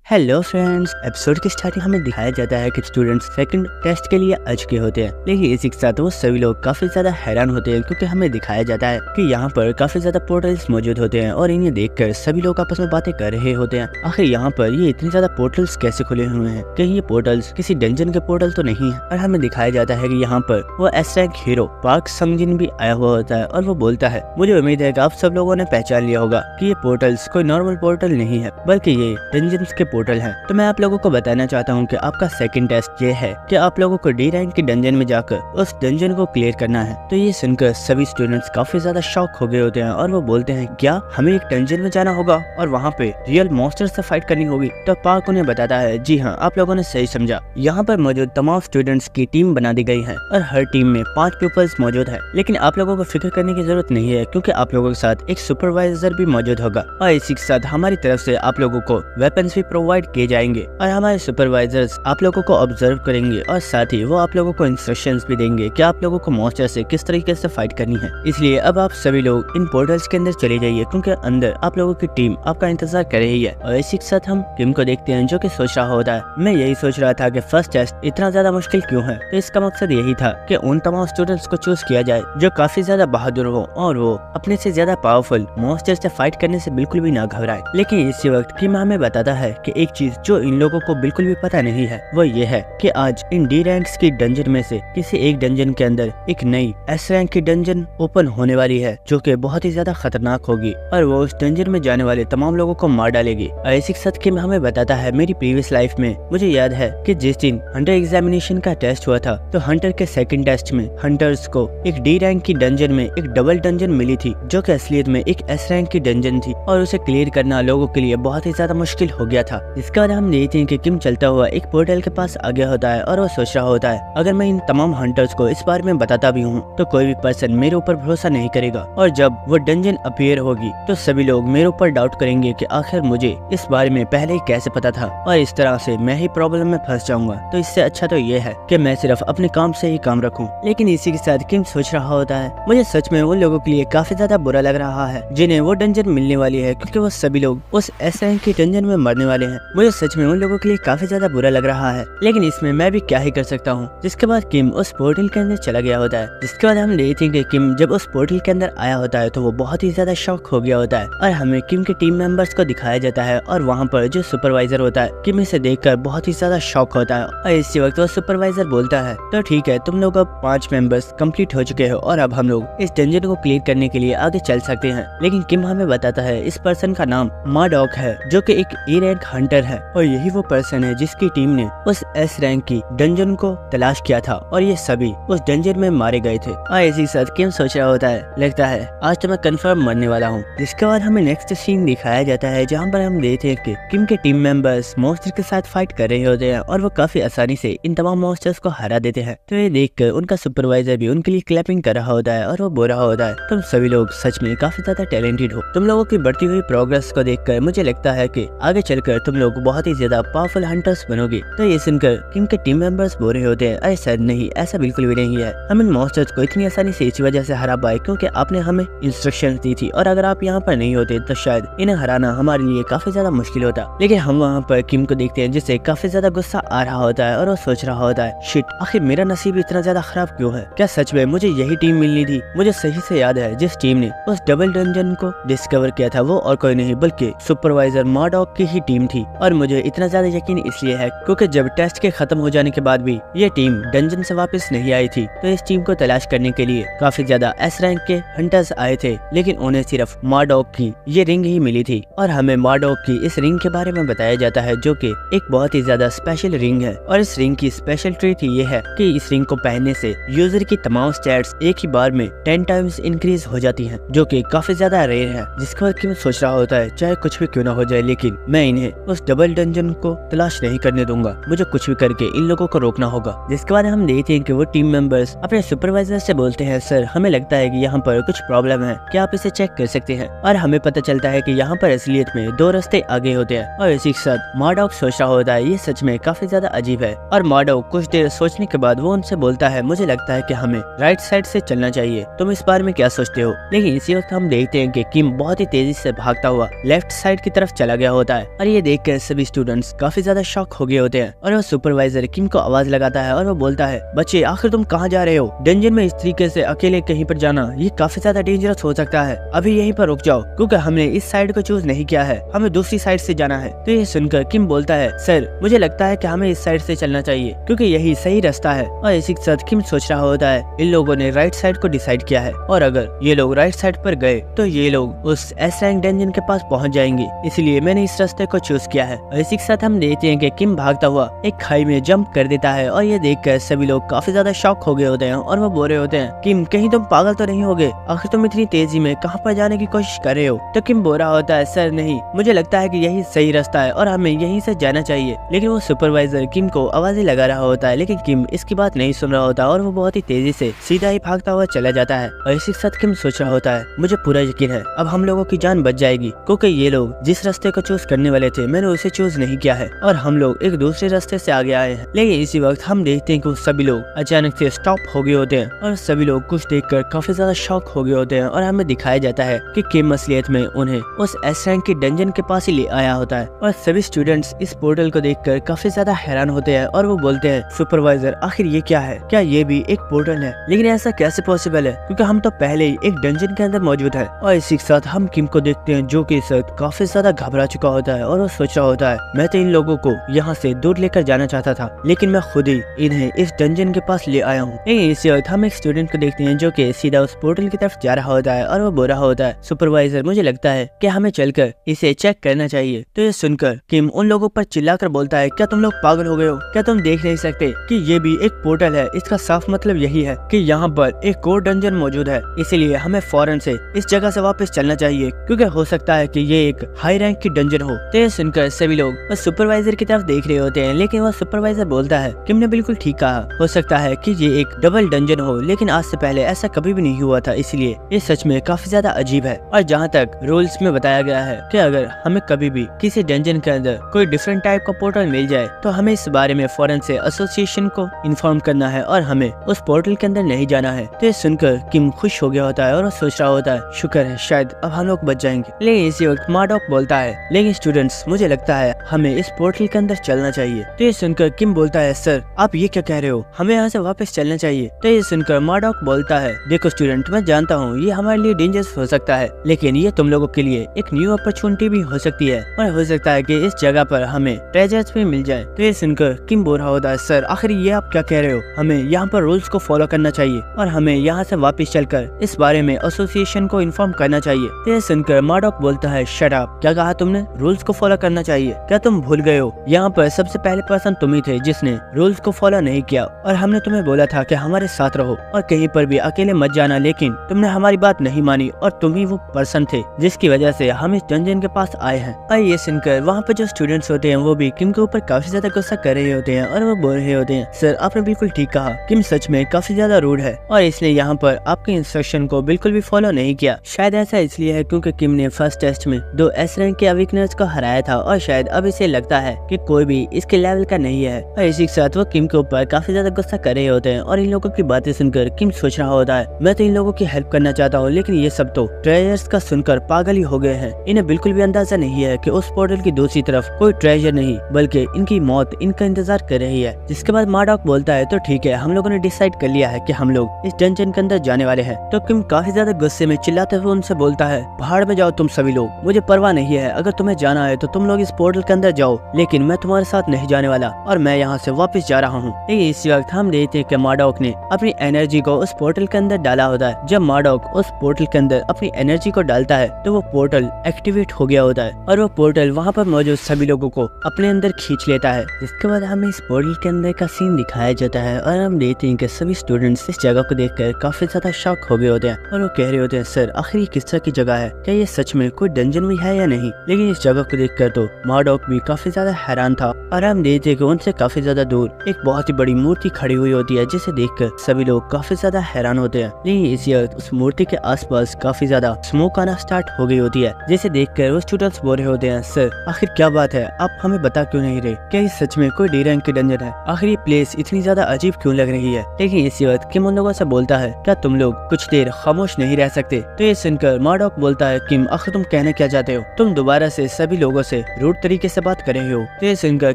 Hello friends, episode की starting हमें दिखाया जाता है कि स्टूडेंट्स सेकंड टेस्ट के लिए आ चुके होते हैं, लेकिन इसी के साथ वो सभी लोग काफी ज्यादा हैरान होते हैं क्योंकि हमें दिखाया जाता है कि यहाँ पर काफी ज्यादा पोर्टल्स मौजूद होते हैं और इन्हें देखकर सभी लोग आपस में बातें कर रहे होते हैं। आखिर यहाँ पर ये इतने ज्यादा पोर्टल्स कैसे खुले हुए हैं? कहीं ये पोर्टल्स किसी डंजन के पोर्टल तो नहीं है? और हमें दिखाया जाता है कि यहाँ पर वो एस रैंक हीरो पार्क संगजिन भी आया हुआ होता है और वो बोलता है, मुझे उम्मीद है कि आप सब लोगों ने पहचान लिया होगा कि ये पोर्टल्स कोई नॉर्मल पोर्टल नहीं है बल्कि ये डंजन के पोर्टल है। तो मैं आप लोगों को बताना चाहता हूँ कि आपका सेकंड टेस्ट ये है कि आप लोगों को डी रैंक की डंजन में जाकर उस डंजन को क्लियर करना है। तो ये सुनकर सभी स्टूडेंट्स काफी ज्यादा शॉक हो गए होते हैं और वो बोलते हैं, क्या हमें एक डंजन में जाना होगा और वहाँ पे रियल मॉन्स्टर से फाइट करनी होगी? तो पार्क उन्हें बताता है, जी हाँ, आप लोगों ने सही समझा। यहाँ पर मौजूद तमाम स्टूडेंट्स की टीम बना दी गई है और हर टीम में 5 पीपल्स मौजूद है, लेकिन आप लोगों को फिक्र करने की जरूरत नहीं है क्योंकि आप लोगों के साथ एक सुपरवाइजर भी मौजूद होगा और इसी के साथ हमारी तरफ से आप लोगों को वेपन्स भी प्रोवाइड किए जाएंगे और हमारे सुपरवाइजर्स आप लोगों को ऑब्जर्व करेंगे और साथ ही वो आप लोगों को इंस्ट्रक्शंस भी देंगे कि आप लोगों को मॉन्स्टर से किस तरीके से फाइट करनी है। इसलिए अब आप सभी लोग इन पोर्टल्स के अंदर चले जाइए क्योंकि अंदर आप लोगों की टीम आपका इंतजार कर रही है। और इसी के साथ हम किम को देखते हैं जो कि सोच रहा होता है, मैं यही सोच रहा था कि फर्स्ट टेस्ट इतना ज्यादा मुश्किल क्यों है। तो इसका मकसद यही था कि उन तमाम स्टूडेंट्स को चूज किया जाए जो काफी ज्यादा बहादुर हो और वो अपने से ज्यादा पावरफुल मॉन्स्टर से फाइट करने से बिल्कुल भी ना घबराए। लेकिन इसी वक्त किम हमें बताता है कि एक चीज जो इन लोगों को बिल्कुल भी पता नहीं है वो ये है कि आज इन डी रैंक्स की डंजन में से किसी एक डंजन के अंदर एक नई एस रैंक की डंजन ओपन होने वाली है जो कि बहुत ही ज्यादा खतरनाक होगी और वो उस डंजन में जाने वाले तमाम लोगों को मार डालेगी। और इसी के साथ किम हमें बताता है, मेरी प्रीवियस लाइफ में मुझे याद है कि जिस दिन हंटर एग्जामिनेशन का टेस्ट हुआ था तो हंटर के सेकंड टेस्ट में हंटर्स को एक डी रैंक की डंजन में एक डबल डंजन मिली थी जो कि असलियत में एक एस रैंक की डंजन थी और उसे क्लियर करना लोगों के लिए बहुत ही ज्यादा मुश्किल हो गया था। जिसके बाद हम देखते हैं कि किम चलता हुआ एक पोर्टल के पास आ गया होता है और वो सोच रहा होता है, अगर मैं इन तमाम हंटर्स को इस बारे में बताता भी हूँ तो कोई भी पर्सन मेरे ऊपर भरोसा नहीं करेगा और जब वो डंजन अपीयर होगी तो सभी लोग मेरे ऊपर डाउट करेंगे कि आखिर मुझे इस बारे में पहले ही कैसे पता था और इस तरह से मैं ही प्रॉब्लम में फंस जाऊंगा। तो इससे अच्छा तो ये है कि मैं सिर्फ अपने काम से ही काम रखूं। लेकिन इसी के साथ किम सोच रहा होता है, मुझे सच में उन लोगों के लिए काफी ज्यादा बुरा लग रहा है जिन्हें वो डंजन मिलने वाली है क्योंकि वो सभी लोग उस एस रैंक की डंजन में मरने वाले हैं। मुझे सच में उन लोगों के लिए काफी ज्यादा बुरा लग रहा है, लेकिन इसमें मैं भी क्या ही कर सकता हूँ। जिसके बाद किम उस पोर्टल के अंदर चला गया होता है। जिसके बाद हम देखते हैं कि किम जब उस पोर्टल के अंदर आया होता है तो वो बहुत ही ज्यादा शॉक हो गया होता है और हमें किम के टीम मेंबर्स को दिखाया जाता है और वहाँ पर जो सुपरवाइजर होता है किम इसे देखकर बहुत ही ज्यादा शॉक होता है और इसी वक्त वो सुपरवाइजर बोलता है, तो ठीक है, तुम लोग अब 5 मेंबर्स कंप्लीट हो चुके हो और अब हम लोग इस डंजन को क्लियर करने के लिए आगे चल सकते हैं। लेकिन किम हमें बताता है इस पर्सन का नाम माडॉक है जो कि एक ए रैंक हंटर है और यही वो पर्सन है जिसकी टीम ने उस एस रैंक की डंजन को तलाश किया था और ये सभी उस डंजन में मारे गए थे। और इसी साथ किम सोच रहा होता है, लगता है आज तो मैं कंफर्म मरने वाला हूँ। जिसके बाद हमें नेक्स्ट सीन दिखाया जाता है जहाँ पर हम देखते हैं कि किम के टीम मेंबर्स मॉन्स्टर के साथ फाइट कर रहे होते हैं और वो काफी आसानी से इन तमाम मॉन्स्टर्स को हरा देते हैं। तो ये देखकर उनका सुपरवाइजर भी उनके लिए क्लैपिंग कर रहा होता है और वो बोल रहा होता है, तुम सभी लोग सच में काफी ज्यादा टैलेंटेड हो। तुम लोगों की बढ़ती हुई प्रोग्रेस को देखकर मुझे लगता है कि आगे चलकर तुम लोग बहुत ही ज्यादा पावरफुल हंटर्स बनोगे। तो ये सुनकर किम के टीम मेंबर्स बोल रहे होते हैं, अरे सर नहीं, ऐसा बिल्कुल भी नहीं है। हम इन मॉन्स्टर्स को इतनी आसानी से इसी वजह से हरा पाए क्योंकि आपने हमें इंस्ट्रक्शंस दी थी और अगर आप यहाँ पर नहीं होते तो शायद इन्हें हराना हमारे लिए काफी ज्यादा मुश्किल होता। लेकिन हम वहाँ पर किम को देखते हैं जिससे काफी ज्यादा गुस्सा आ रहा होता है और वो सोच रहा होता है, शिट, आखिर मेरा नसीब इतना ज्यादा खराब क्यों है? क्या सच में मुझे यही टीम मिलनी थी? मुझे सही से याद है जिस टीम ने उस डबल डंजन को डिस्कवर किया था वो और कोई नहीं बल्कि सुपरवाइजर माडॉक की ही टीम थी। और मुझे इतना ज्यादा यकीन इसलिए है क्योंकि जब टेस्ट के खत्म हो जाने के बाद भी ये टीम डंजन से वापस नहीं आई थी तो इस टीम को तलाश करने के लिए काफी ज्यादा एस रैंक के हंटर्स आए थे, लेकिन उन्हें सिर्फ माडॉक की ये रिंग ही मिली थी। और हमें माडॉक की इस रिंग के बारे में बताया जाता है जो कि एक बहुत ही ज्यादा स्पेशल रिंग है और इस रिंग की स्पेशलिटी ये है कि इस रिंग को पहनने से यूजर की तमाम स्टैट्स एक ही बार में 10 टाइम्स इंक्रीज हो जाती हैं जो कि काफी ज्यादा रेयर है। जिसके बाद किम सोच रहा होता है, चाहे कुछ भी क्यों ना हो जाए लेकिन मैं इन्हें उस डबल डंजन को तलाश नहीं करने दूंगा, मुझे कुछ भी करके इन लोगों को रोकना होगा। जिसके बाद हम देखते हैं कि वो टीम मेंबर्स अपने सुपरवाइजर से बोलते हैं, सर हमें लगता है कि यहाँ पर कुछ प्रॉब्लम है, क्या आप इसे चेक कर सकते हैं? और हमें पता चलता है कि यहाँ पर असलियत में 2 रास्ते आगे होते हैं। और इसी के साथ माडॉक सोच रहा होता है, ये सच में काफी ज्यादा अजीब है। और माडॉक कुछ देर सोचने के बाद वो उनसे बोलता है, मुझे लगता है कि हमें राइट साइड से चलना चाहिए, तुम इस बारे में क्या सोचते हो? लेकिन इसी वक्त हम देखते हैं कि किम बहुत ही तेजी से भागता हुआ लेफ्ट साइड की तरफ चला गया होता है और ये देखकर सभी स्टूडेंट्स काफी ज्यादा शॉक हो गए होते हैं और वो सुपरवाइजर किम को आवाज लगाता है और वो बोलता है, बच्चे आखिर तुम कहाँ जा रहे हो? डंजन में इस तरीके से अकेले कहीं पर जाना ये काफी ज्यादा डेंजरस हो सकता है। अभी यहीं पर रुक जाओ क्योंकि हमने इस साइड को चूज नहीं किया है, हमें दूसरी साइड से जाना है। तो ये सुनकर किम बोलता है, सर मुझे लगता है कि हमें इस साइड से चलना चाहिए क्योंकि यही सही रास्ता है। और इसी के साथ किम सोच रहा होता है, इन लोगों ने राइट साइड को डिसाइड किया है और अगर ये लोग राइट साइड पर गए तो ये लोग उस एस रैंक डंजन के पास पहुंच जाएंगे, इसलिए मैंने इस रास्ते को चूज किया है। और इसी के साथ हम देखते हैं कि किम भागता हुआ एक खाई में जंप कर देता है और ये देखकर सभी लोग काफी ज्यादा शॉक हो गए होते हैं और वो बोल रहे होते हैं, किम कहीं तुम पागल तो नहीं हो गए? आखिर तुम इतनी तेजी में कहाँ पर जाने की कोशिश कर रहे हो? तो किम बोल रहा होता है, सर नहीं, मुझे लगता है कि यही सही रास्ता है और हमें यहीं से जाना चाहिए। लेकिन वो सुपरवाइजर किम को आवाजें लगा रहा होता है, लेकिन किम इसकी बात नहीं सुन रहा होता और वो बहुत ही तेजी से सीधा ही भागता हुआ चला जाता है। और इसी के साथ किम सोच रहा होता है, मुझे पूरा यकीन है अब हम लोगों की जान बच जाएगी क्योंकि ये लोग जिस रास्ते को चूज करने वाले थे मैंने उसे चूज नहीं किया है और हम लोग एक दूसरे रास्ते से आगे आए हैं। लेकिन इसी वक्त हम देखते हैं कि वो सभी लोग अचानक से स्टॉप हो गए होते हैं और सभी लोग कुछ देखकर काफी ज्यादा शॉक हो गए होते हैं और हमें दिखाया जाता है कि किम असलियत में उन्हें उस एस रैंक की डंजन के पास ही ले आया होता है। और सभी स्टूडेंट्स इस पोर्टल को देखकर काफी ज्यादा हैरान होते हैं और वो बोलते हैं, सुपरवाइजर आखिर ये क्या है? क्या ये भी एक पोर्टल है? लेकिन ऐसा कैसे पॉसिबल है क्योंकि हम तो पहले ही एक डंजन के अंदर मौजूद है। और इसी के साथ हम किम को देखते हैं जो कि इस वक्त काफी ज्यादा घबरा चुका होता है और वो सोच रहा होता है, मैं तो इन लोगों को यहाँ से दूर लेकर जाना चाहता था लेकिन मैं खुद ही इन्हें इस डंजन के पास ले आया हूँ। इसी वक्त हम एक स्टूडेंट को देखते हैं जो कि सीधा उस पोर्टल की तरफ जा रहा होता है और वो बोल रहा होता है, सुपरवाइजर मुझे लगता है कि हमें चलकर इसे चेक करना चाहिए। तो ये सुनकर किम उन लोगों पर चिल्लाकर बोलता है, क्या तुम लोग पागल हो गए हो? क्या तुम देख नहीं सकते कि ये भी एक पोर्टल है? इसका साफ मतलब यही है कि यहाँ पर एक और डंजन मौजूद है, इसीलिए हमें फौरन से इस जगह से वापस चलना चाहिए क्योंकि हो सकता है कि ये एक हाई रैंक की डंजन हो। तो ये सुनकर सभी लोग बस सुपरवाइजर की तरफ देख रहे होते हैं, लेकिन वह सुपरवाइजर बोलता है, किम ने बिल्कुल ठीक कहा, हो सकता है कि ये एक डबल डंजन हो लेकिन आज से पहले ऐसा कभी भी नहीं हुआ था, इसलिए ये सच में काफी ज्यादा अजीब है। और जहाँ तक रूल्स में बताया गया है कि अगर हमें कभी भी किसी डंजन के अंदर कोई डिफरेंट टाइप का पोर्टल मिल जाए तो हमें इस बारे में फौरन से एसोसिएशन को इन्फॉर्म करना है और हमें उस पोर्टल के अंदर नहीं जाना है। तो ये सुनकर किम खुश हो गया होता है और वो सोच रहा होता है, शुक्र है शायद अब हम लोग बच जाएंगे। लेकिन इसी वक्त मार्डॉक बोलता है, लेकिन स्टूडेंट्स मुझे लगता है हमें इस पोर्टल के अंदर चलना चाहिए। तो ये सुनकर किम बोलता है, सर आप ये क्या कह रहे हो? हमें यहाँ से वापस चलना चाहिए। तो ये सुनकर मार्डॉक बोलता है, देखो स्टूडेंट, मैं जानता हूँ ये हमारे लिए डेंजरस हो सकता है लेकिन ये तुम लोगों के लिए एक न्यू अपॉर्चुनिटी भी हो सकती है और हो सकता है कि इस जगह पर हमें ट्रेजर्स भी मिल जाए। तो ये सुनकर किम बोल रहा होता है, सर आखिर ये आप क्या कह रहे हो? हमें यहाँ पर रूल्स को फॉलो करना चाहिए और हमें यहाँ से वापस चलकर इस बारे में एसोसिएशन को इन्फॉर्म करना चाहिए। तो ये सुनकर मार्डॉक बोलता है, शट अप, क्या कहा तुमने? रूल्स को फॉलो करना चाहिए? क्या तुम भूल गए हो यहाँ पर सबसे पहले पर्सन तुम ही थे जिसने रूल्स को फॉलो नहीं किया और हमने तुम्हें बोला था कि हमारे साथ रहो और कहीं पर भी अकेले मत जाना, लेकिन तुमने हमारी बात नहीं मानी और तुम ही वो पर्सन थे जिसकी वजह से हम इस डंजन के पास आए हैं। और ये सुनकर वहाँ पर जो स्टूडेंट्स होते हैं वो भी किम के ऊपर काफी ज्यादा गुस्सा कर रहे होते हैं और वो बोल रहे होते हैं, सर आपने बिल्कुल ठीक कहा, किम सच में काफी ज्यादा रूड है और इसने यहाँ पर आपके इंस्ट्रक्शन को बिल्कुल भी फॉलो नहीं किया। शायद ऐसा इसलिए है क्योंकि किम ने फर्स्ट टेस्ट में 2 एस रैंक के अविकनर्स को हराया था और शायद अब इसे लगता है कि कोई भी इसके लेवल का नहीं है। और इसी के साथ वो किम के ऊपर काफी ज्यादा गुस्सा कर रहे होते हैं और इन लोगों की बातें सुनकर किम सोच रहा होता है, मैं तो इन लोगों की हेल्प करना चाहता हूँ लेकिन ये सब तो ट्रेजर्स का सुनकर पागल ही हो गए हैं। इन्हें बिल्कुल भी अंदाजा नहीं है कि उस पोर्टल की दूसरी तरफ कोई ट्रेजर नहीं बल्कि इनकी मौत इनका इंतजार कर रही है। जिसके बाद मार्डॉक बोलता है, तो ठीक है, हम लोगों ने डिसाइड कर लिया है कि हम लोग इस डंजन के अंदर जाने वाले हैं। तो किम काफी ज्यादा गुस्से में चिल्लाते हुए उनसे बोलता है, भाड़ में जाओ तुम सभी लोग, मुझे परवाह नहीं है, अगर तुम्हें जाना है तो तुम लोग इस पोर्टल के अंदर जाओ लेकिन मैं तुम्हारे साथ नहीं जाने वाला और मैं यहाँ से वापस जा रहा हूँ। लेकिन इसी वक्त हम देखते हैं कि मार्डॉक ने अपनी एनर्जी को उस पोर्टल के अंदर डाला होता है। जब मार्डॉक उस पोर्टल के अंदर अपनी एनर्जी को डालता है तो वो पोर्टल एक्टिवेट हो गया होता है और वो पोर्टल वहाँ पर मौजूद सभी लोगों को अपने अंदर खींच लेता है। जिसके बाद हमें इस पोर्टल के अंदर का सीन दिखाया जाता है और हम देखते हैं कि सभी स्टूडेंट्स इस जगह को देखकर काफी ज्यादा शॉक हो गए होते हैं और वो कह रहे होते हैं, सर आखिर ये किस तरह की जगह है? क्या ये सच में कोई डंजन भी है या नहीं? लेकिन इस जगह को देखकर तो मार्डॉक भी काफी ज्यादा हैरान था और हम देखते हैं कि उनसे काफी ज्यादा दूर एक बहुत ही बड़ी मूर्ति खड़ी हुई होती है जिसे देखकर सभी लोग काफी ज्यादा हैरान होते हैं। लेकिन इसी वक्त उस मूर्ति के आसपास काफी ज्यादा स्मोक आना स्टार्ट हो गई होती है जिसे देखकर वो स्टूडेंट्स बोल रहे होते हैं, सर आखिर क्या बात है, आप हमें बता क्यों नहीं रहे? क्या ये सच में कोई डी रैंक की डंजन है? आखिर ये प्लेस इतनी ज्यादा अजीब क्यों लग रही है? लेकिन इसी वक्त किम उन लोगों से बोलता है, क्या तुम लोग कुछ देर खामोश नहीं रह सकते? तो ये सुनकर मार्डॉक बोलता है, किम आखिर तुम कहना क्या चाहते हो? तुम दोबारा से सभी लोगों से रूड तरीके से बात कर रहे हो। तो ये सुनकर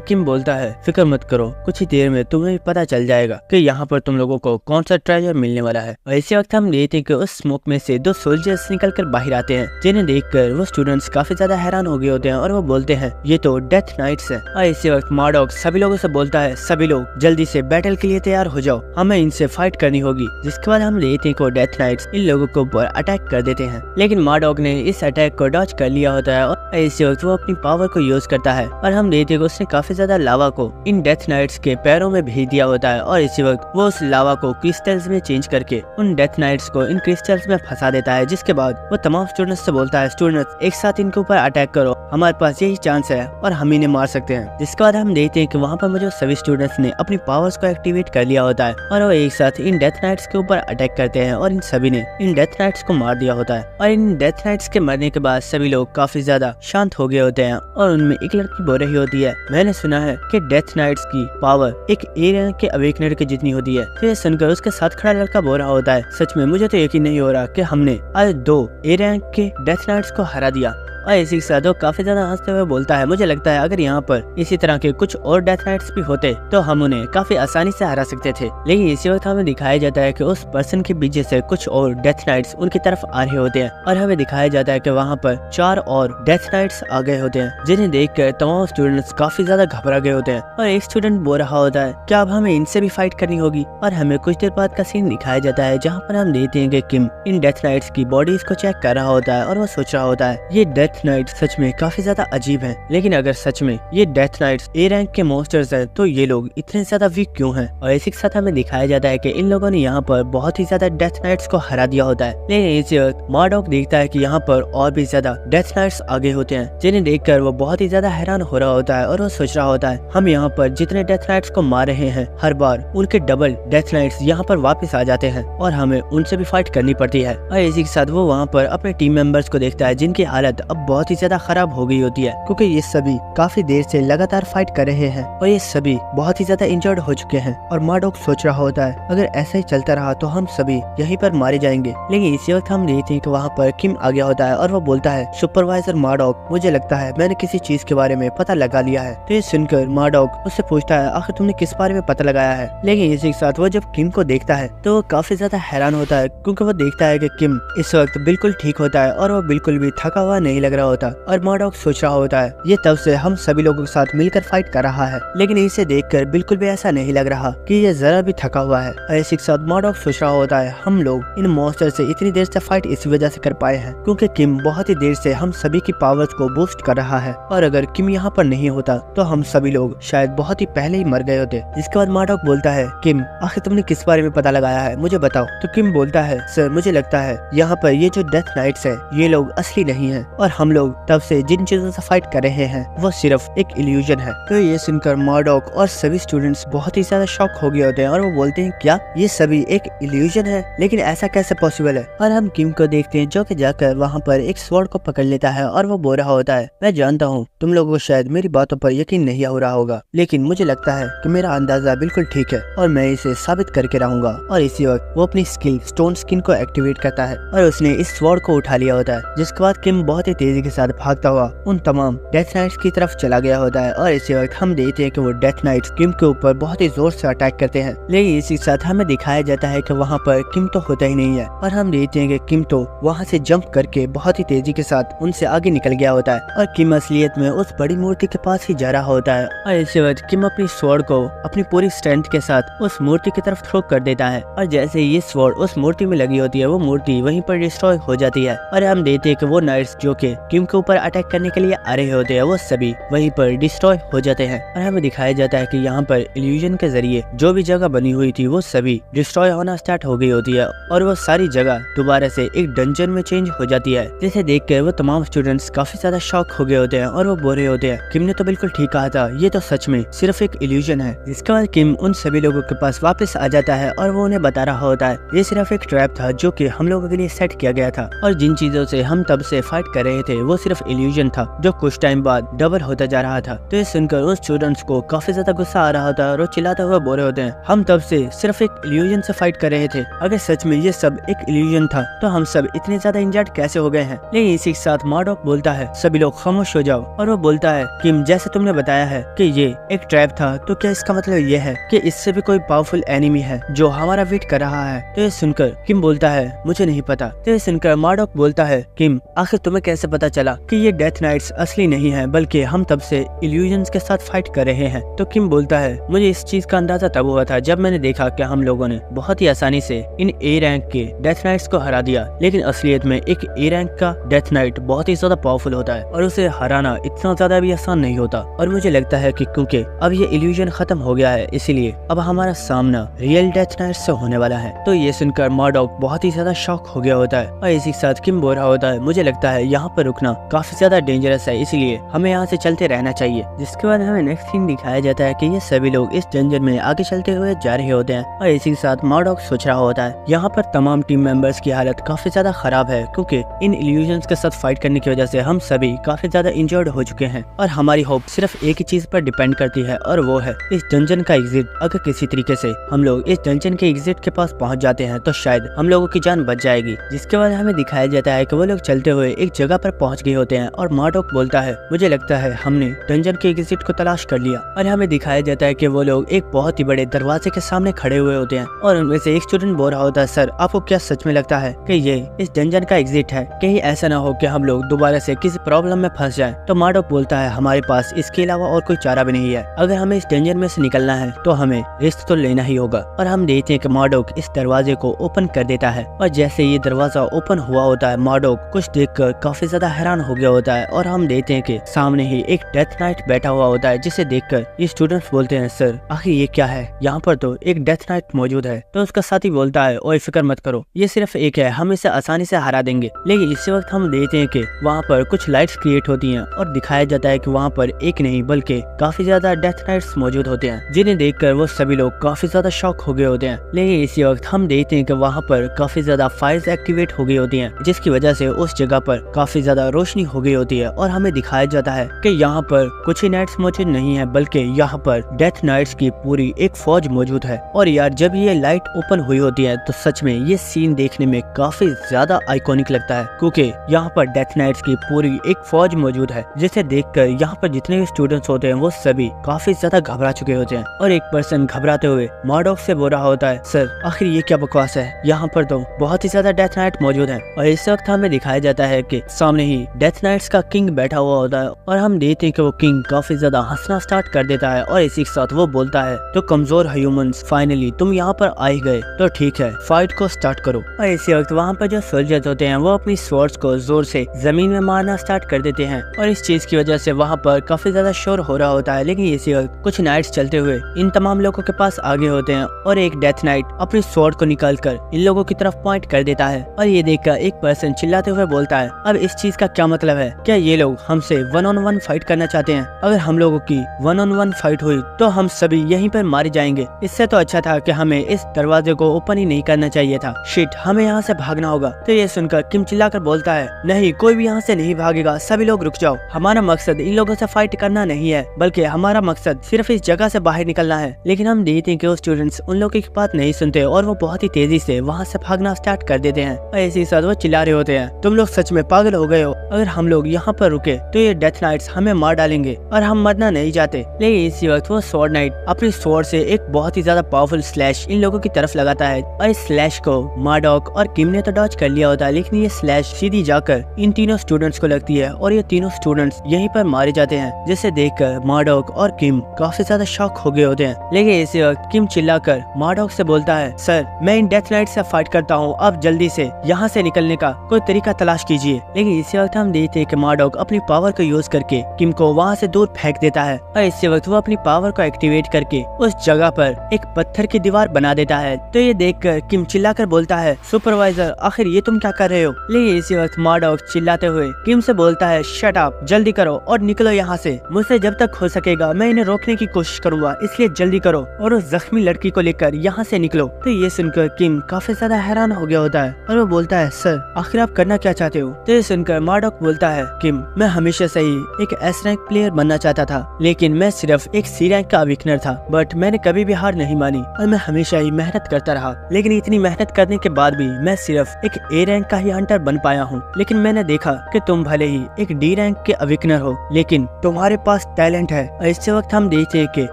किम बोलता है फिक्र मत करो, कुछ ही देर में तुम्हें पता चल जाएगा कि यहाँ पर तुम लोगों को कौन सा ट्रेजर मिलने वाला है। और इसी वक्त हम देखते हैं कि उस स्मोक में से 2 सोल्जर्स निकल कर बाहर आते हैं, जिन्हें देखकर वो स्टूडेंट्स काफी ज्यादा हैरान हो गए होते हैं और वो बोलते हैं ये तो डेथ नाइट्स है। और इसी वक्त मार्डॉक सभी लोगों से बोलता है सभी लोग जल्दी से बैटल के लिए तैयार हो जाओ, हमें इनसे फाइट करनी होगी। जिसके बाद हम देखते हैं कि डेथ नाइट्स इन लोगों के ऊपर अटैक कर देते हैं, लेकिन मार्डॉक ने इस अटैक को डॉज कर लिया होता है और इसी वक्त वो अपनी पावर को यूज करता है और हम देखते हैं कि उसने काफी ज्यादा लावा को इन डेथ नाइट्स के पैरों में भेज दिया होता है। और इसी वक्त वो उस लावा को क्रिस्टल्स में चेंज करके उन डेथ नाइट्स को इन क्रिस्टल्स में फंसा देता है। जिसके बाद वो तमाम स्टूडेंट्स से बोलता है स्टूडेंट्स एक साथ इनके ऊपर अटैक करो, हमारे पास यही चांस है और हम इन्हें मार सकते हैं। जिसके बाद हम देखते हैं कि वहाँ पर मौजूद सभी स्टूडेंट्स ने अपनी पावर्स को एक्टिवेट कर लिया होता है और वो एक साथ इन डेथ नाइट्स के ऊपर अटैक करते हैं और इन सभी ने इन डेथ नाइट्स को मार दिया होता है। और इन डेथ नाइट्स के मरने के बाद सभी लोग काफी ज्यादा शांत हो गए होते हैं और उनमें एक लड़की बोल रही होती है मैंने सुना है कि डेथ नाइट्स की पावर एक एरियन के अवेकनर के जितनी होती है। तो ये सुनकर उसके साथ खड़ा लड़का बोल रहा होता है सच में मुझे तो यकीन नहीं हो रहा कि हमने आज 2 एरियन के डेथ नाइट्स को हरा दिया। और इसी के साथ वो काफी ज्यादा हंसते हुए बोलता है मुझे लगता है अगर यहाँ पर इसी तरह के कुछ और डेथ नाइट्स भी होते तो हम उन्हें काफी आसानी से हरा सकते थे। लेकिन इसी वक्त हमें दिखाया जाता है कि उस पर्सन के पीछे से कुछ और डेथ नाइट्स उनकी तरफ आ रहे होते हैं और हमें दिखाया जाता है कि वहाँ पर 4 और डेथ नाइट्स आ गए होते हैं, जिन्हें देखकर तमाम स्टूडेंट्स काफी ज्यादा घबरा गए होते हैं। और एक स्टूडेंट बोल रहा होता है क्या अब हमें इनसे भी फाइट करनी होगी। और हमें कुछ देर बाद का सीन दिखाया जाता है जहाँ पर हम देखते हैं कि किम इन डेथ नाइट्स की बॉडीज को चेक कर रहा होता है और वो सोच रहा होता है ये डेथ नाइट सच में काफी ज्यादा अजीब है, लेकिन अगर सच में ये डेथ नाइट्स ए रैंक के मॉन्स्टर्स हैं तो ये लोग इतने ज्यादा वीक क्यों हैं। और इसी के साथ हमें दिखाया जाता है कि इन लोगों ने यहाँ पर बहुत ही ज्यादा डेथ नाइट्स को हरा दिया होता है। लेकिन इसी वक्त मार्डॉक देखता है कि यहाँ पर और भी ज्यादा डेथ नाइट्स आगे होते हैं, जिन्हें देखकर वो बहुत ही ज्यादा हैरान हो रहा होता है और वो सोच रहा होता है हम यहाँ पर जितने डेथ नाइट्स को मार रहे हैं हर बार उनके डबल डेथ नाइट्स यहाँ पर वापस आ जाते हैं और हमें उनसे भी फाइट करनी पड़ती है। और इसी के साथ वो वहाँ पर अपने टीम मेंबर्स को देखता है जिनकी हालत अब बहुत ही ज्यादा खराब हो गई होती है, क्योंकि ये सभी काफी देर से लगातार फाइट कर रहे हैं और ये सभी बहुत ही ज्यादा इंजर्ड हो चुके हैं। और मार्डॉक सोच रहा होता है अगर ऐसा ही चलता रहा तो हम सभी यहीं पर मारे जाएंगे। लेकिन इसी वक्त हम देखते हैं कि वहाँ पर किम आ गया होता है और वो बोलता है सुपरवाइजर मार्डॉक मुझे लगता है मैंने किसी चीज के बारे में पता लगा लिया है। तो ये सुनकर मार्डॉक उससे पूछता है आखिर तुमने किस बारे में पता लगाया है। लेकिन इसी के साथ वो जब किम को देखता है तो वो काफी ज्यादा हैरान होता है, क्योंकि वो देखता है कि किम इस वक्त बिल्कुल ठीक होता है और वो बिल्कुल भी थका हुआ नहीं लग रहा होता। और मार्डॉक सोच रहा होता है ये तब से हम सभी लोगों के साथ मिलकर फाइट कर रहा है, लेकिन इसे देखकर बिल्कुल भी ऐसा नहीं लग रहा कि ये जरा भी थका हुआ है। और इसी के साथ मार्डॉक सोच रहा होता है हम लोग इन मॉन्स्टर से इतनी देर से फाइट इस वजह से कर पाए हैं क्योंकि किम बहुत ही देर से हम सभी की पावर्स को बूस्ट कर रहा है, और अगर किम यहाँ पर नहीं होता तो हम सभी लोग शायद बहुत ही पहले ही मर गए होते। जिसके बाद मार्डॉक बोलता है किम आखिर तुमने किस बारे में पता लगाया है मुझे बताओ। तो किम बोलता है सर मुझे लगता है यहाँ पर ये जो डेथ नाइट्स है ये लोग असली नहीं है और हम लोग तब से जिन चीजों से फाइट कर रहे हैं वो सिर्फ एक इल्यूजन है। तो ये सुनकर मार्डॉक और सभी स्टूडेंट्स बहुत ही ज्यादा शॉक हो गए होते हैं और वो बोलते हैं क्या ये सभी एक इल्यूजन है, लेकिन ऐसा कैसे पॉसिबल है। और हम किम को देखते हैं जो कि जाकर वहाँ पर एक स्वॉर्ड को पकड़ लेता है और वो बोल रहा होता है मैं जानता हूँ तुम लोगों को शायद मेरी बातों पर यकीन नहीं हो रहा होगा, लेकिन मुझे लगता है कि मेरा अंदाजा बिल्कुल ठीक है और मैं इसे साबित करके रहूंगा। और इसी वक्त वो अपनी स्किल स्टोन स्किन को एक्टिवेट करता है और उसने इस स्वॉर्ड को उठा लिया होता है। जिसके बाद किम बहुत ही तेजी के साथ भागता हुआ उन तमाम डेथ नाइट्स की तरफ चला गया होता है। और इसी वक्त हम देखते हैं कि वो डेथ नाइट्स किम के ऊपर बहुत ही जोर से अटैक करते हैं, लेकिन इसी के साथ हमें दिखाया जाता है कि वहाँ पर किम तो होता ही नहीं है और हम देखते हैं कि किम तो वहाँ से जंप करके बहुत ही तेजी के साथ उनसे आगे निकल गया होता है और किम असलियत में उस बड़ी मूर्ति के पास ही जा रहा होता है। और इसी वक्त किम अपनी स्वॉर्ड को अपनी पूरी स्ट्रेंथ के साथ उस मूर्ति की तरफ थ्रो कर देता है और जैसे ये स्वॉर्ड उस मूर्ति में लगी होती है वो मूर्ति वहीं पर डिस्ट्रॉय हो जाती है। और हम देखते हैं कि वो नाइट्स जो कि किम के ऊपर अटैक करने के लिए आ रहे होते हैं वो सभी वहीं पर डिस्ट्रॉय हो जाते हैं। और हमें दिखाया जाता है कि यहाँ पर इल्यूजन के जरिए जो भी जगह बनी हुई थी वो सभी डिस्ट्रॉय होना स्टार्ट हो गई होती है और वो सारी जगह दोबारा से एक डंजन में चेंज हो जाती है, जिसे देखकर वो तमाम स्टूडेंट्स काफी ज्यादा शॉक हो गए होते हैं और वो बोल रहे होते हैं किम ने तो बिल्कुल ठीक कहा था, ये तो सच में सिर्फ एक इल्यूजन है। जिसके बाद किम उन सभी लोगों के पास वापस आ जाता है और वो उन्हें बता रहा होता है ये सिर्फ एक ट्रैप था जो कि हम लोगों के लिए सेट किया गया था और जिन चीजों से हम तब से फाइट कर रहे थे वो सिर्फ इल्यूजन था जो कुछ टाइम बाद डबल होता जा रहा था। तो ये सुनकर उन स्टूडेंट्स को काफी ज्यादा गुस्सा आ रहा होता है और वो चिल्लाते हुए बोल रहे होते हैं, हम तब से सिर्फ एक इल्यूजन से फाइट कर रहे थे, अगर सच में ये सब एक इल्यूजन था तो हम सब इतने ज्यादा इंजर्ड कैसे हो गए हैं। लेकिन इसी के साथ मार्डॉक बोलता है, सभी लोग खामोश हो जाओ। और वो बोलता है कि जैसे तुमने बताया है कि ये एक ट्रैप था, तो क्या इसका मतलब ये है कि इससे भी कोई पावरफुल एनिमी है जो हमारा वेट कर रहा है। तो ये सुनकर किम बोलता है, मुझे नहीं पता। तो ये सुनकर मार्डॉक बोलता है, किम आखिर तुम्हें कैसे पता चला कि ये डेथ नाइट्स असली नहीं है बल्कि हम तब से इल्यूजन्स के साथ फाइट कर रहे हैं। तो किम बोलता है, मुझे इस चीज का अंदाजा तब हुआ था जब मैंने देखा कि हम लोगों ने बहुत ही आसानी से इन ए रैंक के डेथ नाइट्स को हरा दिया, लेकिन असलियत में एक ए रैंक का डेथ नाइट बहुत ही ज्यादा पावरफुल होता है और उसे हराना इतना ज्यादा भी आसान नहीं होता। और मुझे लगता है कि क्योंकि अब ये इल्यूजन खत्म हो गया है, इसीलिए अब हमारा सामना रियल डेथ नाइट से होने वाला है। तो ये सुनकर मार्डॉक बहुत ही ज्यादा शॉक हो गया होता है और इसी के साथ किम बोल रहा होता है, मुझे लगता है यहाँ पर रुकना काफी ज्यादा डेंजरस है, इसलिए हमें यहाँ से चलते रहना चाहिए। जिसके बाद हमें नेक्स्ट सीन दिखाया जाता है कि ये सभी लोग इस डंजन में आगे चलते हुए जा रहे होते हैं और इसी के साथ मार्डॉक सोच रहा होता है, यहाँ पर तमाम टीम मेंबर्स की हालत काफी ज्यादा खराब है क्योंकि इन इल्यूजन्स के साथ फाइट करने की वजह से हम सभी काफी ज्यादा इंजर्ड हो चुके हैं और हमारी होप सिर्फ एक ही चीज पर डिपेंड करती है और वो है इस डंजन का एग्जिट। अगर किसी तरीके से हम लोग इस डंजन के एग्जिट के पास पहुंच जाते हैं तो शायद हम लोगों की जान बच जाएगी। जिसके बाद हमें दिखाया जाता है कि वो लोग चलते हुए एक जगह पर पहुंच गए होते हैं और मार्डॉक बोलता है, मुझे लगता है हमने डंजन के एग्जिट को तलाश कर लिया। और हमें दिखाया जाता है कि वो लोग एक बहुत ही बड़े दरवाजे के सामने खड़े हुए होते हैं और उनमें से एक स्टूडेंट बोल रहा होता है, सर आपको क्या सच में लगता है कि ये इस डंजन का एग्जिट है? कहीं ऐसा ना हो कि हम लोग दोबारा से किसी प्रॉब्लम में फंस जाएं। तो मार्डॉक बोलता है, हमारे पास इसके अलावा और कोई चारा भी नहीं है, अगर हमें इस डंजन में से निकलना है तो हमें रिस्क तो लेना ही होगा। और हम देखते हैं कि मार्डॉक इस दरवाजे को ओपन कर देता है और जैसे ये दरवाजा ओपन हुआ होता है मार्डॉक कुछ देखकर काफी ज्यादा हैरान हो गया होता है और हम देखते हैं कि सामने ही एक डेथ नाइट बैठा हुआ होता है, जिसे देखकर ये स्टूडेंट्स बोलते हैं, सर आखिर ये क्या है? यहाँ पर तो एक डेथ नाइट मौजूद है। तो उसका साथी बोलता है, ओए फिक्र मत करो, ये सिर्फ एक है, हम इसे आसानी से हरा देंगे। लेकिन इसी वक्त हम देखते हैं कि वहाँ पर कुछ लाइट्स क्रिएट होती हैं और दिखाया जाता है कि वहाँ पर एक नहीं बल्कि काफी ज्यादा डेथ नाइट्स मौजूद होते हैं, जिन्हें देखकर वो सभी लोग काफी ज्यादा शॉक हो गए होते हैं। लेकिन इसी वक्त हम देखते हैं कि वहाँ पर काफी ज्यादा फायर्स एक्टिवेट हो गई होती हैं, जिसकी वजह से उस जगह पर काफी ज्यादा रोशनी हो गई होती है और हमें दिखाया जाता है कि यहाँ पर कुछ ही नाइट्स मौजूद नहीं है बल्कि यहाँ पर डेथ नाइट्स की पूरी एक फौज मौजूद है। और यार जब ये लाइट ओपन हुई होती है तो सच में ये सीन देखने में काफी ज्यादा आइकॉनिक लगता है क्योंकि यहाँ पर डेथ नाइट्स की पूरी एक फौज मौजूद है, जिसे देखकर यहाँ पर जितने भी स्टूडेंट्स होते हैं वो सभी काफी ज्यादा घबरा चुके होते हैं। और एक पर्सन घबराते हुए मार्डॉक से बोल रहा होता है, सर आखिर ये क्या बकवास है, यहाँ पर तो बहुत ही ज्यादा डेथ नाइट मौजूद है। और इस वक्त हमें दिखाया जाता है कि सामने ही डेथ नाइट्स का किंग बैठा हुआ होता है और हम देखते हैं कि वो किंग काफी ज्यादा हंसना स्टार्ट कर देता है और इसी के साथ वो बोलता है, तो कमजोर ह्यूमंस फाइनली तुम यहाँ पर आ ही गए, तो ठीक है फाइट को स्टार्ट करो। और इसी वक्त वहाँ पर जो सोल्जर्स होते हैं वो अपनी स्वॉर्ड्स को जोर से जमीन में मारना स्टार्ट कर देते हैं और इस चीज की वजह से वहाँ पर काफी ज्यादा शोर हो रहा होता है। लेकिन इसी वक्त कुछ नाइट्स चलते हुए इन तमाम लोगों के पास आगे होते हैं और एक डेथ नाइट अपनी स्वॉर्ड को निकाल कर इन लोगों की तरफ पॉइंट कर देता है और ये देखकर एक पर्सन चिल्लाते हुए बोलता है, अब इस चीज का क्या मतलब है? क्या ये लोग हमसे 1-on-1 फाइट करना चाहते हैं? अगर हम लोगों की 1-on-1 फाइट हुई तो हम सभी यहीं पर मारे जाएंगे। इससे तो अच्छा था कि हमें इस दरवाजे को ओपन ही नहीं करना चाहिए था। शिट, हमें यहाँ से भागना होगा। तो ये सुनकर किम चिल्लाकर बोलता है, नहीं कोई भी यहाँ से नहीं भागेगा, सभी लोग रुक जाओ। हमारा मकसद इन लोगों से फाइट करना नहीं है बल्कि हमारा मकसद सिर्फ इस जगह से बाहर निकलना है। लेकिन हम देखते हैं कि वो स्टूडेंट्स उन लोगों की बात नहीं सुनते और वो बहुत ही तेजी से वहाँ से भागना स्टार्ट कर देते हैं और इसी साथ वो चिल्ला रहे होते हैं, तुम लोग सच में पागल हो गए हो, अगर हम लोग यहाँ पर रुके तो ये डेथ नाइट्स हमें मार डालेंगे और हम मरना नहीं चाहते। लेकिन इसी वक्त वो स्वॉर्ड नाइट अपनी स्वॉर्ड से एक बहुत ही ज्यादा पावरफुल स्लैश इन लोगों की तरफ लगाता है और इस स्लैश को मार्डॉक और किम ने तो डॉज कर लिया होता है, लेकिन ये स्लैश सीधी जाकर इन तीनों स्टूडेंट्स को लगती है और ये तीनों स्टूडेंट्स यहीं पर मारे जाते हैं, जिसे देखकर मार्डॉक और किम काफी ज्यादा शॉक हो गए होते हैं। लेकिन इसी वक्त किम चिल्लाकर मार्डॉक से बोलता है, सर मैं इन डेथ नाइट से फाइट करता हूँ, अब जल्दी से यहाँ से निकलने का कोई तरीका तलाश कीजिए। लेकिन इसी वक्त हम देखते हैं कि मार्डॉक अपनी पावर को यूज करके किम को वहाँ से दूर फेंक देता है और इसी वक्त वो अपनी पावर को एक्टिवेट करके उस जगह पर एक पत्थर की दीवार बना देता है। तो ये देखकर किम चिल्लाकर बोलता है, सुपरवाइजर आखिर ये तुम क्या कर रहे हो? लेकिन इसी वक्त मार्डॉक चिल्लाते हुए किम से बोलता है, शट अप, जल्दी करो और निकलो यहाँ से, मुझसे जब तक हो सकेगा मैं इन्हें रोकने की कोशिश करूंगा, इसलिए जल्दी करो और उस जख्मी लड़की को लेकर यहाँ से निकलो। तो ये सुनकर किम काफी ज्यादा हैरान हो गया होता है और वो बोलता है, सर आखिर आप करना क्या चाहते हो? तो ये सुनकर देखकर मार्डॉक बोलता है किम, मैं हमेशा से ही एक एस रैंक प्लेयर बनना चाहता था, लेकिन मैं सिर्फ एक सी रैंक का अविकनर था। बट मैंने कभी भी हार नहीं मानी और मैं हमेशा ही मेहनत करता रहा। लेकिन इतनी मेहनत करने के बाद भी मैं सिर्फ एक ए रैंक का ही हंटर बन पाया हूँ। लेकिन मैंने देखा कि तुम भले ही एक डी रैंक के अविकनर हो, लेकिन तुम्हारे पास टैलेंट है। और इस वक्त हम देखते हैं कि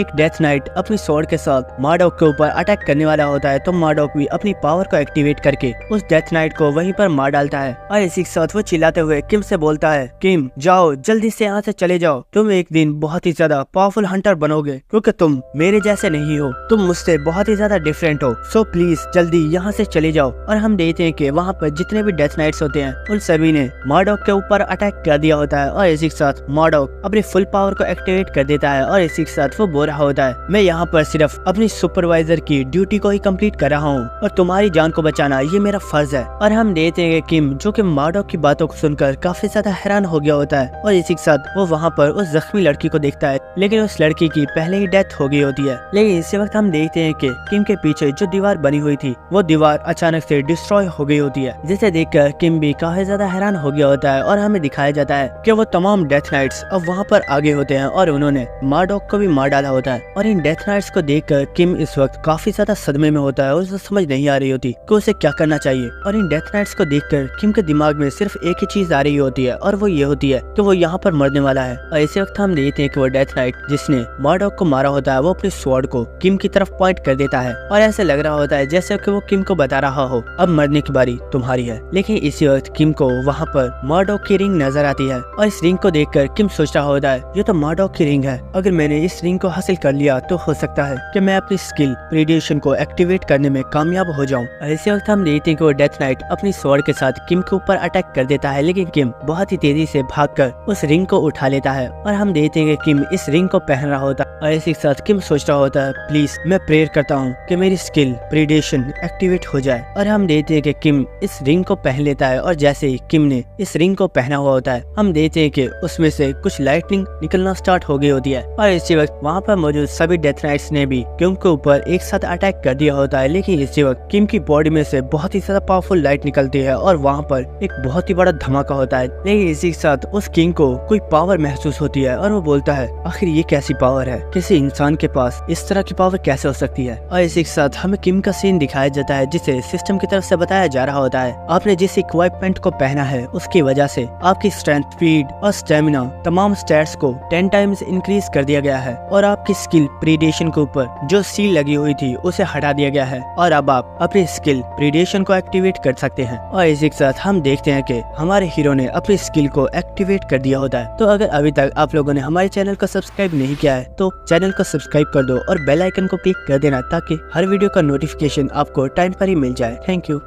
एक डेथ नाइट अपनी स्वॉर्ड के साथ मार्डॉक के ऊपर अटैक करने वाला होता है, तो मार्डॉक भी अपनी पावर को एक्टिवेट करके उस डेथ नाइट को वहीं पर मार डालता है। और इसी के साथ वो चिल्लाते हुए किम से बोलता है, किम जाओ, जल्दी से यहाँ से चले जाओ। तुम एक दिन बहुत ही ज्यादा पावरफुल हंटर बनोगे, क्योंकि तुम मेरे जैसे नहीं हो, तुम मुझसे बहुत ही ज्यादा डिफरेंट हो। सो प्लीज जल्दी यहाँ से चले जाओ। और हम देखते हैं कि वहाँ पर जितने भी डेथ नाइट्स होते हैं उन सभी ने मार्डॉक के ऊपर अटैक कर दिया होता है। और इसी के साथ मार्डॉक अपनी फुल पावर को एक्टिवेट कर देता है। और इसी के साथ वो बोल रहा होता है, मैं यहाँ पर सिर्फ अपनी सुपरवाइजर की ड्यूटी को ही कंप्लीट कर रहा हूँ और तुम्हारी जान को बचाना ये मेरा फर्ज है। और हम देखते हैं किम जो कि मार्डॉक की बातों को सुनकर काफी ज्यादा हैरान हो गया होता है। और इसी के साथ वो वहाँ पर उस जख्मी लड़की को देखता है, लेकिन उस लड़की की पहले ही डेथ हो गई होती है। लेकिन इसी वक्त हम देखते हैं कि किम के पीछे जो दीवार बनी हुई थी वो दीवार अचानक से डिस्ट्रॉय हो गई होती है, जिसे देखकर किम भी काफी ज्यादा हैरान हो गया होता है। और हमें दिखाया जाता है कि वो तमाम डेथ नाइट्स अब वहाँ पर आगे होते हैं और उन्होंने मार्डॉक को भी मार डाला होता है। और इन डेथ नाइट्स को देखकर किम इस वक्त काफी ज्यादा सदमे में होता है और उसे समझ नहीं आ रही होती कि उसे क्या करना चाहिए। और इन डेथ नाइट्स को देखकर किम के दिमाग में सिर्फ एक ही चीज आ रही होती है और वो ये होती है कि वो यहाँ पर मरने वाला है। और इसी वक्त हम देखते हैं कि वो डेथ नाइट जिसने मार्डॉक को मारा होता है वो अपनी स्वॉर्ड को किम की तरफ पॉइंट कर देता है और ऐसे लग रहा होता है जैसे कि वो किम को बता रहा हो, अब मरने की बारी तुम्हारी है। लेकिन इसी वक्त किम को वहाँ पर मार्डॉक की रिंग नजर आती है और इस रिंग को देखकर किम सोच रहा होता है, ये तो मार्डॉक की रिंग है, अगर मैंने इस रिंग को हासिल कर लिया तो हो सकता है कि मैं अपनी स्किल प्रीडिएशन को एक्टिवेट करने में कामयाब हो जाऊं। और इसी वक्त हम देखते हैं कि वो डेथ नाइट अपनी स्वॉर्ड के साथ किम के ऊपर अटैक कर देता है, लेकिन किम बहुत ही तेजी से भागकर उस रिंग को उठा लेता है। और हम देखते हैं कि किम इस रिंग को पहन रहा होता है और इसी के साथ किम सोच रहा होता है, प्लीज मैं प्रेयर करता हूँ कि मेरी स्किल प्रीडिएशन एक्टिवेट हो जाए। और हम देखते हैं कि किम इस रिंग को पहन लेता है और जैसे ही किम ने इस रिंग को पहना हुआ होता है हम देखते हैं कि उसमें से कुछ लाइटनिंग निकलना स्टार्ट हो गई होती है। और इसी वक्त वहाँ पर मौजूद सभी डेथ नाइट्स ने भी किम के ऊपर एक साथ अटैक कर दिया होता है। लेकिन इसी वक्त किम की बॉडी में से बहुत ही ज्यादा पावरफुल लाइट निकलती है और वहाँ पर एक बहुत ही बड़ा धमाका होता है। लेकिन इसी के साथ उस किंग को कोई पावर महसूस होती है और वो बोलता है, आखिर ये कैसी पावर है, किसी इंसान के पास इस तरह की पावर कैसे हो सकती है। और इसी के साथ हमें किम का सीन दिखाया जाता है जिसे सिस्टम की तरफ से बताया जा रहा होता है, आपने जिस इक्विपमेंट को पहना है उसकी वजह से आपकी स्ट्रेंथ, स्पीड और स्टेमिना तमाम स्टैट्स को 10 टाइम्स इंक्रीज कर दिया गया है और आपकी स्किल प्रीडिएशन के ऊपर जो सील लगी हुई थी उसे हटा दिया गया है और अब आप अपनी स्किल प्रीडिएशन को एक्टिवेट कर सकते हैं। और इसी के साथ हम देखते हैं कि हमारे हीरो ने अपनी स्किल को एक्टिवेट कर दिया होता है। तो अगर अभी तक आप लोगों ने हमारे चैनल को सब्सक्राइब नहीं किया है तो चैनल को सब्सक्राइब कर दो और बेल आइकन को क्लिक कर देना ताकि हर वीडियो का नोटिफिकेशन आपको टाइम पर ही मिल जाए। Thank you.